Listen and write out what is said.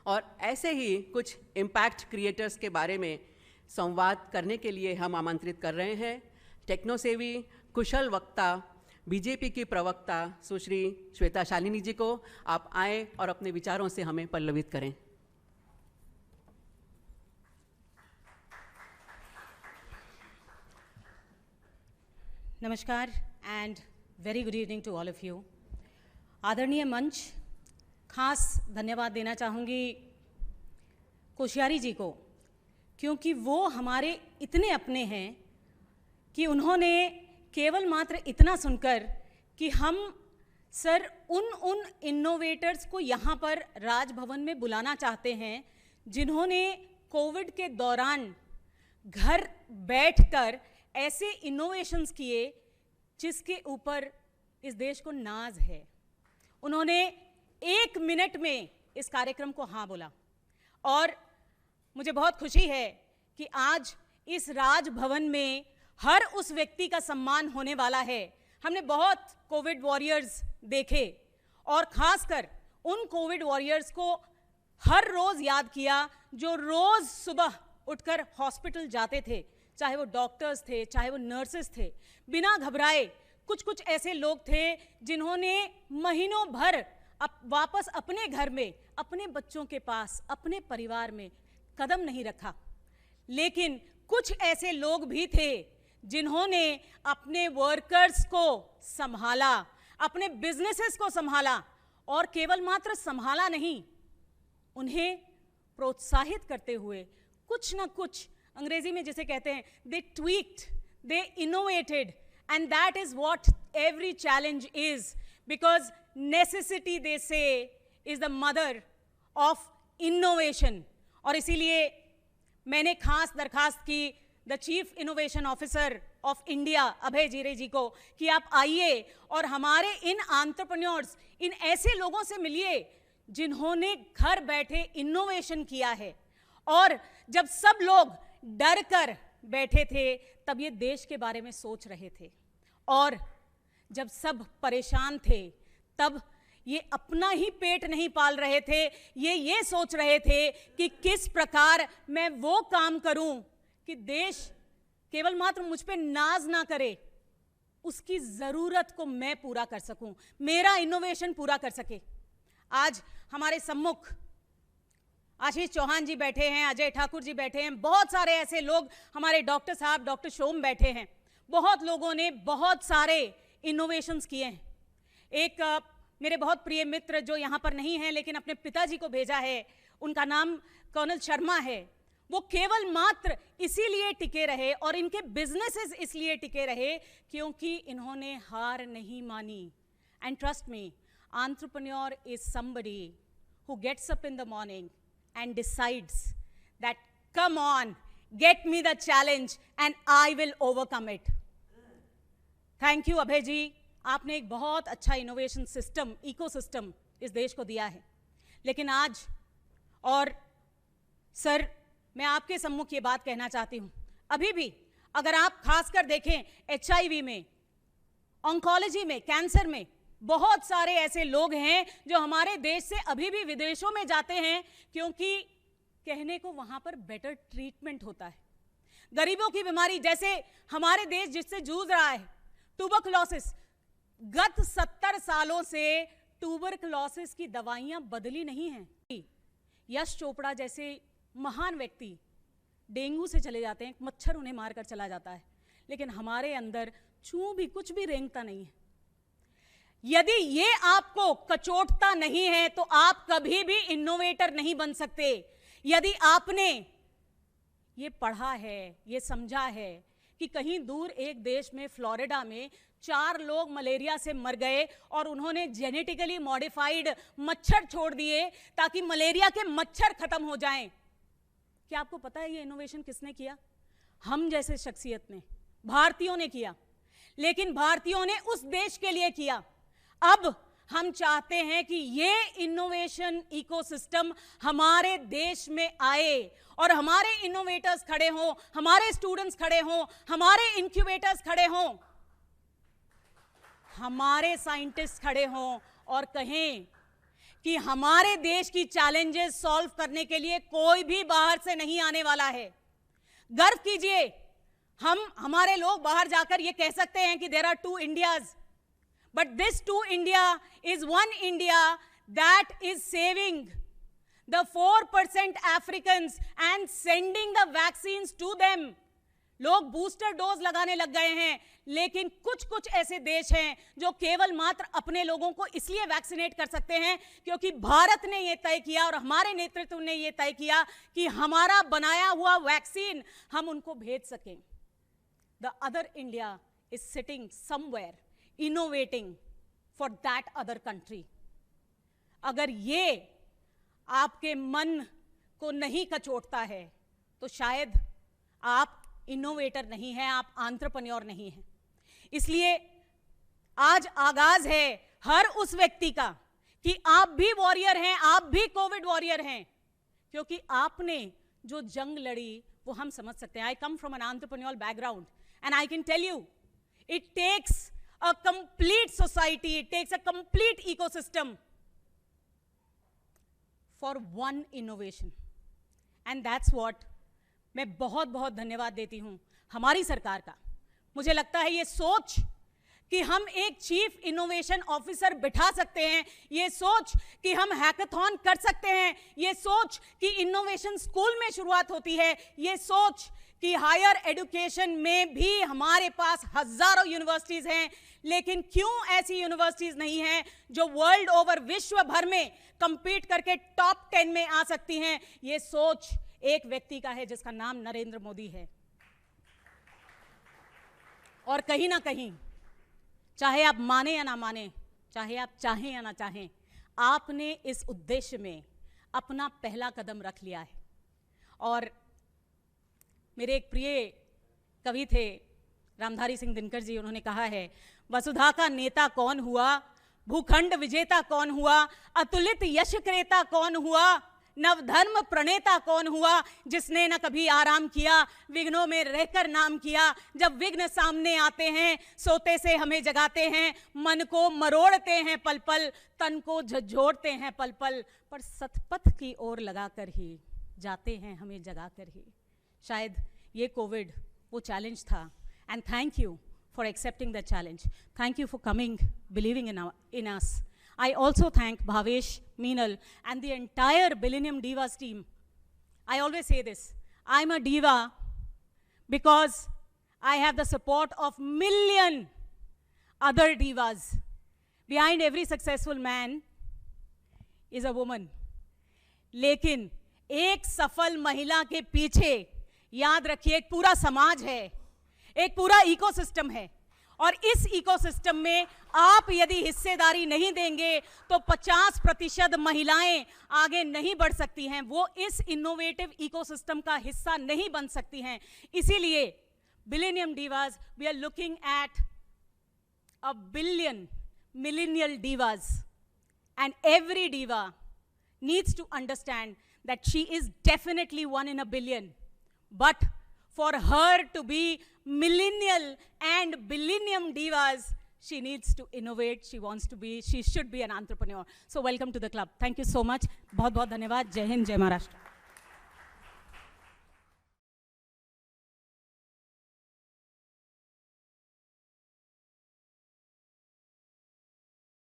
और ऐसे ही कुछ इम्पैक्ट क्रिएटर्स के बारे में संवाद करने के लिए हम आमंत्रित कर रहे हैं टेक्नोसेवी कुशल वक्ता बीजेपी की प्रवक्ता सुश्री श्वेता शालिनी जी को। आप आएँ और अपने विचारों से हमें पल्लवित करें। नमस्कार and very good evening to all of you. आदरणीय मंच, खास धन्यवाद देना चाहूँगी कोश्यारी जी को, क्योंकि वो हमारे इतने अपने हैं कि उन्होंने केवल मात्र इतना सुनकर कि हम सर उन इनोवेटर्स को यहाँ पर राजभवन में बुलाना चाहते हैं जिन्होंने कोविड के दौरान घर बैठकर ऐसे इनोवेशंस किए जिसके ऊपर इस देश को नाज है। उन्होंने 1 मिनट में इस कार्यक्रम को हाँ बोला और मुझे बहुत खुशी है कि आज इस राजभवन में हर उस व्यक्ति का सम्मान होने वाला है। हमने बहुत कोविड वॉरियर्स देखे और खासकर उन कोविड वॉरियर्स को हर रोज याद किया जो रोज सुबह उठकर हॉस्पिटल जाते थे, चाहे वो डॉक्टर्स थे, चाहे वो नर्सेस थे, बिना घबराए। कुछ ऐसे लोग थे जिन्होंने महीनों भर वापस अपने घर में, अपने बच्चों के पास, अपने परिवार में कदम नहीं रखा। लेकिन कुछ ऐसे लोग भी थे जिन्होंने अपने वर्कर्स को संभाला, अपने बिजनेसेस को संभाला और केवल मात्र संभाला नहीं, उन्हें प्रोत्साहित करते हुए कुछ ना कुछ, अंग्रेजी में जिसे कहते हैं, they tweaked, they innovated, and that is what every challenge is, because necessity, they say, is the mother of innovation. और इसीलिए मैंने खास दरखास्त की the chief innovation officer of India Abhay Jere ji को कि आप आइए और हमारे इन एंटरप्रेन्योर्स, इन ऐसे लोगों से मिलिए जिन्होंने घर बैठे इनोवेशन किया है। और जब सब लोग डर कर बैठे थे तब ये देश के बारे में सोच रहे थे, और जब सब परेशान थे तब ये अपना ही पेट नहीं पाल रहे थे, ये सोच रहे थे कि किस प्रकार मैं वो काम करूं कि देश केवल मात्र मुझ पे नाज ना करे, उसकी जरूरत को मैं पूरा कर सकूं, मेरा इनोवेशन पूरा कर सके। आज हमारे सम्मुख आशीष चौहान जी बैठे हैं, अजय ठाकुर जी बैठे हैं, बहुत सारे ऐसे लोग, हमारे डॉक्टर साहब, डॉक्टर शोम बैठे हैं। बहुत लोगों ने बहुत सारे इनोवेशंस किए हैं। एक मेरे बहुत प्रिय मित्र जो यहाँ पर नहीं है लेकिन अपने पिताजी को भेजा है, उनका नाम कर्नल शर्मा है। वो केवल मात्र इसीलिए टिके रहे और इनके बिजनेसेस इसलिए टिके रहे क्योंकि इन्होंने हार नहीं मानी। And trust me, entrepreneur is somebody who gets up in the morning and decides that come on, get me the challenge and I will overcome it. Thank you अभय जी, आपने एक बहुत अच्छा इनोवेशन सिस्टम, इकोसिस्टम इस देश को दिया है। लेकिन आज, और सर मैं आपके सम्मुख ये बात कहना चाहती हूँ, अभी भी अगर आप खासकर देखें HIV में, ऑन्कोलॉजी में, कैंसर में, बहुत सारे ऐसे लोग हैं जो हमारे देश से अभी भी विदेशों में जाते हैं क्योंकि कहने को वहां पर बेटर ट्रीटमेंट होता है। गरीबों की बीमारी, जैसे हमारे देश जिससे जूझ रहा है, ट्यूबरकुलोसिस, गत 70 सालों से ट्यूबरकुलोसिस की दवाइयां बदली नहीं हैं। यश चोपड़ा जैसे महान व्यक्ति डेंगू से चले जाते हैं, मच्छर उन्हें मारकर चला जाता है, लेकिन हमारे अंदर चूं भी कुछ भी रेंगता नहीं है। यदि ये आपको कचोटता नहीं है तो आप कभी भी इनोवेटर नहीं बन सकते। यदि आपने ये पढ़ा है, ये समझा है कि कहीं दूर एक देश में, फ्लोरिडा में 4 लोग मलेरिया से मर गए और उन्होंने जेनेटिकली मॉडिफाइड मच्छर छोड़ दिए ताकि मलेरिया के मच्छर खत्म हो जाएं। क्या आपको पता है ये इनोवेशन किसने किया? हम जैसे शख्सियत ने, भारतीयों ने किया। लेकिन भारतीयों ने उस देश के लिए किया। अब हम चाहते हैं कि ये इनोवेशन इकोसिस्टम हमारे देश में आए और हमारे इनोवेटर्स खड़े हों, हमारे स्टूडेंट्स खड़े हों, हमारे इंक्यूबेटर्स खड़े हों, हमारे साइंटिस्ट खड़े हों और कहें कि हमारे देश की चैलेंजेस सॉल्व करने के लिए कोई भी बाहर से नहीं आने वाला है। गर्व कीजिए, हमारे लोग बाहर जाकर ये कह सकते हैं कि there are 2 Indias, but this 2 India is 1 India that is saving the 4% Africans and sending the vaccines to them. लोग बूस्टर डोज लगाने लग गए हैं, लेकिन कुछ ऐसे देश हैं जो केवल मात्र अपने लोगों को इसलिए वैक्सीनेट कर सकते हैं क्योंकि भारत ने यह तय किया और हमारे नेतृत्व ने यह तय किया कि हमारा बनाया हुआ वैक्सीन हम उनको भेज सकें। The other India is sitting somewhere innovating for that other country. अगर ये आपके मन को नहीं कचोटता है तो शायद आप इनोवेटर नहीं हैं, आप एंटरप्रेन्योर नहीं हैं। इसलिए आज आगाज है हर उस व्यक्ति का कि आप भी वॉरियर हैं, आप भी कोविड वॉरियर हैं, क्योंकि आपने जो जंग लड़ी वो हम समझ सकते हैं। I come from an entrepreneur background and I can tell you it takes a complete society, it takes a complete ecosystem for one innovation, and that's what मैं बहुत बहुत धन्यवाद देती हूँ हमारी सरकार का। मुझे लगता है ये सोच कि हम एक चीफ इनोवेशन ऑफिसर बिठा सकते हैं, ये सोच कि हम हैकाथॉन कर सकते हैं, ये सोच कि इनोवेशन स्कूल में शुरुआत होती है, ये सोच कि हायर एजुकेशन में भी हमारे पास हजारों यूनिवर्सिटीज हैं, लेकिन क्यों ऐसी यूनिवर्सिटीज नहीं हैं जो वर्ल्ड ओवर विश्व भर में कंपीट करके टॉप 10 में आ सकती हैं। ये सोच एक व्यक्ति का है जिसका नाम नरेंद्र मोदी है। और कहीं ना कहीं, चाहे आप माने या ना माने, चाहे आप चाहें या ना चाहें, आपने इस उद्देश्य में अपना पहला कदम रख लिया है। और मेरे एक प्रिय कवि थे रामधारी सिंह दिनकर जी, उन्होंने कहा है, वसुधा का नेता कौन हुआ, भूखंड विजेता कौन हुआ, अतुलित यश क्रेता कौन हुआ, नवधर्म प्रणेता कौन हुआ, जिसने न कभी आराम किया, विघ्नों में रहकर नाम किया। जब विघ्न सामने आते हैं, सोते से हमें जगाते हैं, मन को मरोड़ते हैं पल पल, तन को झंझोड़ते हैं पल पल, पर सतपथ की ओर लगाकर ही जाते हैं हमें जगाकर ही। शायद ये कोविड वो चैलेंज था, and thank you for accepting the challenge. Thank you for coming, believing in us. I also thank Bhavesh, Meenal, and the entire Millennium Divas team. I always say this, I'm a diva because I have the support of million other divas. Behind every successful man is a woman. लेकिन एक सफल महिला के पीछे याद रखिए एक पूरा समाज है, एक पूरा इकोसिस्टम है, और इस इकोसिस्टम में आप यदि हिस्सेदारी नहीं देंगे तो 50% महिलाएं आगे नहीं बढ़ सकती हैं, वो इस इनोवेटिव इकोसिस्टम का हिस्सा नहीं बन सकती हैं। इसीलिए Millennium Divas, we are looking at 1 billion millennial divas, and every diva needs to understand that she is definitely 1 in a billion, but for her to be millennial and millennium divas, she needs to innovate, she should be an entrepreneur. So welcome to the club. Thank you so much. बहुत बहुत धन्यवाद. जय हिंद, जय महाराष्ट्र.